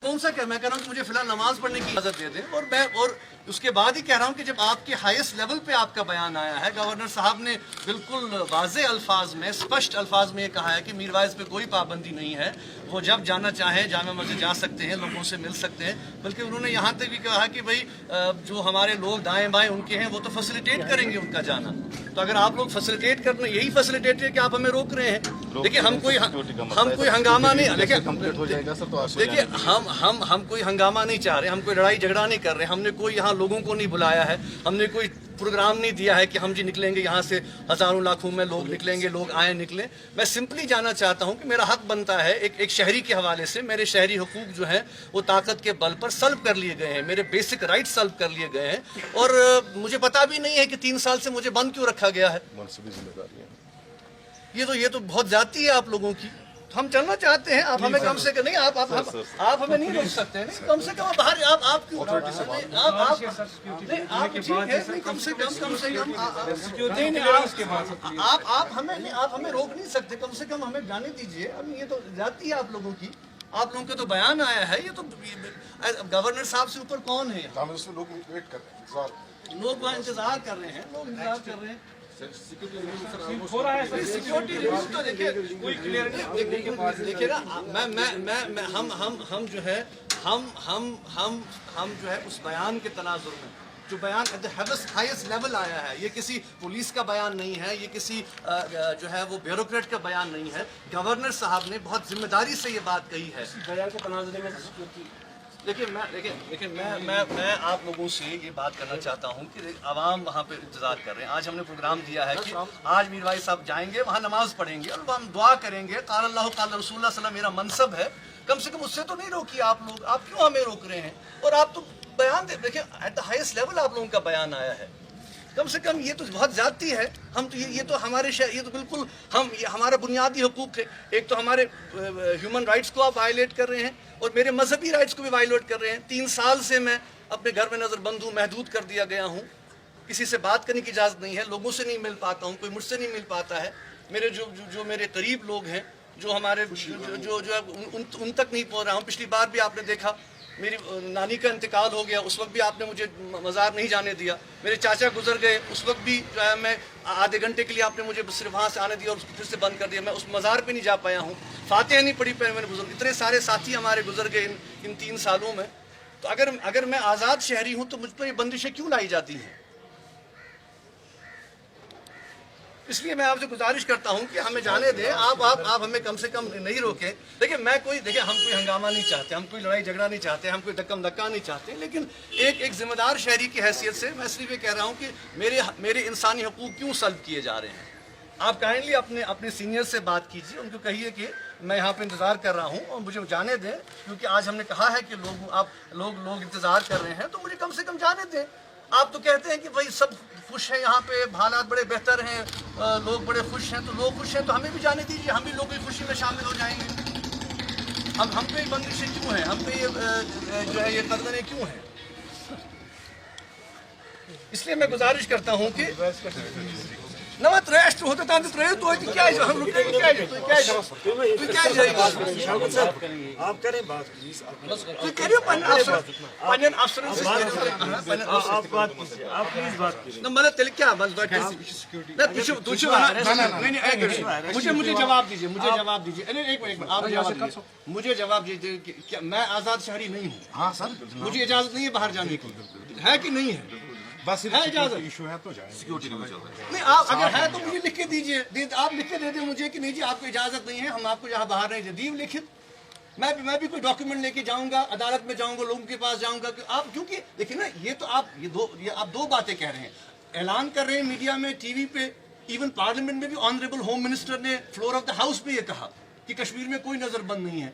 कौन सा मैं कह रहा हूँ कि मुझे फिलहाल नमाज पढ़ने की इजाजत दे दें, और उसके बाद ही कह रहा हूँ कि जब आपके हाईएस्ट लेवल पे आपका बयान आया है, गवर्नर साहब ने बिल्कुल वाज़े अल्फाज में, स्पष्ट अल्फाज में ये कहा है कि मीरवाइज पे कोई पाबंदी नहीं है, वो जब जाना चाहें जामा मस्जिद जा सकते हैं, लोगों से मिल सकते हैं। बल्कि उन्होंने यहाँ तक भी कहा कि भाई जो हमारे लोग दाएं बाएं उनके हैं वो तो फैसिलिटेट करेंगे उनका जाना। तो अगर आप लोग फैसिलिटेट करना, यही फैसिलिटेट है कि आप हमें रोक रहे हैं। देखिए हम कोई हंगामा नहीं, देखिए हम कोई हंगामा नहीं चाह रहे, हम कोई लड़ाई झगड़ा नहीं कर रहे, हमने कोई यहाँ लोगों को नहीं बुलाया है, हमने कोई प्रोग्राम नहीं दिया है कि हम जी निकलेंगे यहाँ से, हजारों लाखों में लोग निकलेंगे, लोग आए निकले। मैं सिंपली जानना चाहता हूँ कि मेरा हक बनता है, एक शहरी के हवाले से मेरे शहरी हुकूक जो हैं वो ताकत के बल पर सल्ब कर लिए गए हैं, मेरे बेसिक राइट सल्ब कर लिए गए हैं, और मुझे पता भी नहीं है कि 3 साल से मुझे बंद क्यों रखा गया है। ये तो बहुत ज्यादती है आप लोगों की। हम चलना चाहते हैं, आप हमें कम से कम नहीं, आप हमें नहीं रोक सकते हैं, कम से कम बाहर आप क्यों आप हमें रोक नहीं सकते, कम से कम हमें जाने दीजिए। अब ये तो जाती है आप लोगों की, आप लोगों का तो बयान आया है, ये तो गवर्नर साहब से ऊपर कौन है? लोग वहाँ इंतजार कर रहे हैं, लोग इंतजार कर रहे हैं। सिक्योरिटी रिव्यू तो देखिए कोई क्लियर नहीं, देखिए ना, मैं हम जो है हम जो है उस बयान के तनाजुर में, जो बयान एट द हाईएस्ट लेवल आया है, ये किसी पुलिस का बयान नहीं है, ये किसी जो है वो ब्यूरोक्रेट का बयान नहीं है। गवर्नर साहब ने बहुत जिम्मेदारी से ये बात कही है। बयान के तनाजुर में देखिए मैं आप लोगों से ये बात करना चाहता हूँ कि आवाम वहाँ पे इंतजार कर रहे हैं। आज हमने प्रोग्राम दिया है कि आज मीरवाइज साहब जाएंगे, वहाँ नमाज पढ़ेंगे और हम दुआ करेंगे, क़ाल अल्लाह क़ाल रसूलुल्लाह सल्लल्लाहु अलैहि वसल्लम मेरा मनसब है। कम से कम उससे तो नहीं रोकिए आप लोग, आप क्यों हमें रोक रहे हैं? और आप तो बयान दे, देखिए एट द हाईएस्ट लेवल आप लोगों का बयान आया है, कम से कम ये तो बहुत ज्यादती है। हम तो ये तो हमारे ये तो बिल्कुल ये हमारा बुनियादी हुकूक है। एक तो हमारे ह्यूमन राइट्स को आप वायलेट कर रहे हैं और मेरे मजहबी राइट्स को भी वायलेट कर रहे हैं। 3 साल से मैं अपने घर में नज़रबंद हूँ, महदूद कर दिया गया हूँ, किसी से बात करने की इजाज़त नहीं है, लोगों से नहीं मिल पाता हूँ, कोई मुझसे नहीं मिल पाता है। मेरे जो मेरे करीब लोग हैं, जो हमारे जो उन तक नहीं पहुँच रहा हूँ। पिछली बार भी आपने देखा मेरी नानी का इंतकाल हो गया, उस वक्त भी आपने मुझे मज़ार नहीं जाने दिया। मेरे चाचा गुजर गए, उस वक्त भी जो है मैं आधे घंटे के लिए आपने मुझे सिर्फ वहाँ से आने दिया और फिर से बंद कर दिया। मैं उस मज़ार पे नहीं जा पाया हूँ, फातिहा नहीं पढ़ी पाए मैंने बुजुर्ग। इतने सारे साथी हमारे गुजर गए इन 3 सालों में। तो अगर मैं आज़ाद शहरी हूँ तो मुझ पर ये बंदिशें क्यों लाई जाती हैं? इसलिए मैं आपसे गुजारिश करता हूं कि हमें जाने दें, आप हमें कम से कम नहीं रोकें। देखिए हम कोई हंगामा नहीं चाहते, हम कोई लड़ाई झगड़ा नहीं चाहते, हम कोई धक्कम धक्का नहीं चाहते, लेकिन एक जिम्मेदार शहरी की हैसियत से मैं इसलिए कह रहा हूं कि मेरे इंसानी हकूक क्यों सल्ब किए जा रहे हैं। आप काइंडली अपने सीनियर से बात कीजिए, उनको कहिए कि मैं यहाँ पे इंतज़ार कर रहा हूँ और मुझे जाने दें, क्योंकि आज हमने कहा है कि लोग इंतज़ार कर रहे हैं, तो मुझे कम से कम जाने दें। आप तो कहते हैं कि भाई सब खुश हैं, यहाँ पे हालात बड़े बेहतर हैं, लोग बड़े खुश हैं, तो लोग खुश हैं तो हमें भी जाने दीजिए, हम भी लोगों की खुशी में शामिल हो जाएंगे। हम पे बंदिशें क्यों हैं, हम पे जो है ये कदरें क्यों हैं? इसलिए मैं गुजारिश करता हूँ कि नवा ट्रेस्ट होता था तो ट्रेन तो क्या है, हम रुके क्या है, तो क्या है आप करें बात तो करिए पन्यन अफसर आप बात कीजिए, आप प्लीज बात कीजिए ना। मतलब तेल क्या बस बात ना मुझे जवाब दीजिए, एक मिनट आप मुझे जवाब दीजिए क्या मैं आज़ाद शहरी नहीं हूँ? हाँ सर, मुझे इजाज़त नहीं है बाहर जाने की, है कि नहीं है? बस इशू है तो जाए, सिक्योरिटी नहीं, आप अगर है तो मुझे लिख के दीजिए, आप लिख के दे दें मुझे कि नहीं जी आपको इजाज़त नहीं है, हम आपको यहाँ बाहर नहीं दे लिखित। मैं भी कोई डॉक्यूमेंट लेके जाऊंगा, अदालत में जाऊंगा, लोगों के पास जाऊंगा कि आप, क्योंकि देखिए ना ये तो आप दो बातें कह रहे हैं, ऐलान कर रहे हैं मीडिया में, टीवी पे, इवन पार्लियामेंट में भी ऑनरेबल होम मिनिस्टर ने फ्लोर ऑफ द हाउस पे ये कहा कि कश्मीर में कोई नजरबंद नहीं है।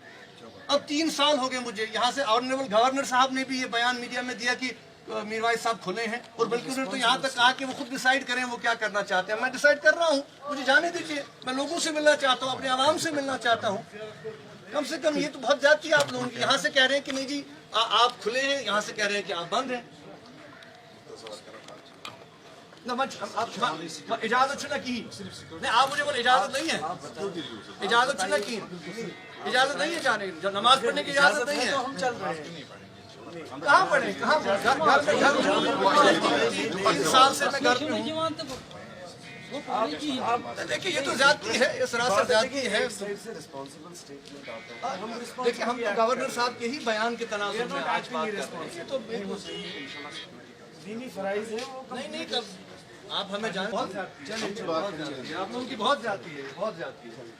अब 3 साल हो गए मुझे यहाँ से, ऑनरेबल गवर्नर साहब ने भी ये बयान मीडिया में दिया कि मीरवाइज साहब खुले हैं, और बल्कि उन्होंने तो यहाँ तक कहा कि वो खुद डिसाइड करें वो क्या करना चाहते हैं। मैं डिसाइड कर रहा हूँ, मुझे जाने दीजिए, मैं लोगों से मिलना चाहता हूँ, अपने आवाम से मिलना चाहता हूँ। कम से कम ये तो बहुत जाती है आप लोगों की, यहाँ से कह रहे हैं कि नहीं जी आप खुले हैं, यहाँ से कह रहे हैं कि आप बंद हैं। اجازت چھنا کی نہیں آپ مجھے بولے اجازت نہیں ہے اجازت چھنا کی اجازت نہیں ہے جانے کی نماز پڑھنے کی اجازت نہیں ہے ہم چل رہے ہیں کہاں پڑھیں کہاں 3 سال سے میں گھر میں ہوں دیکھیے یہ تو زیادتی ہے یہ سراسر زیادتی ہے دیکھیے ہم گورنر صاحب کے ہی بیان کے تناظر میں آج بات کر رہے ہیں یہ تو بالکل دینی فرائض ہے نہیں کب آپ ہمیں جانیں بہت زیادتی ہے آپ لوگوں کی بہت زیادتی ہے بہت زیادتی ہے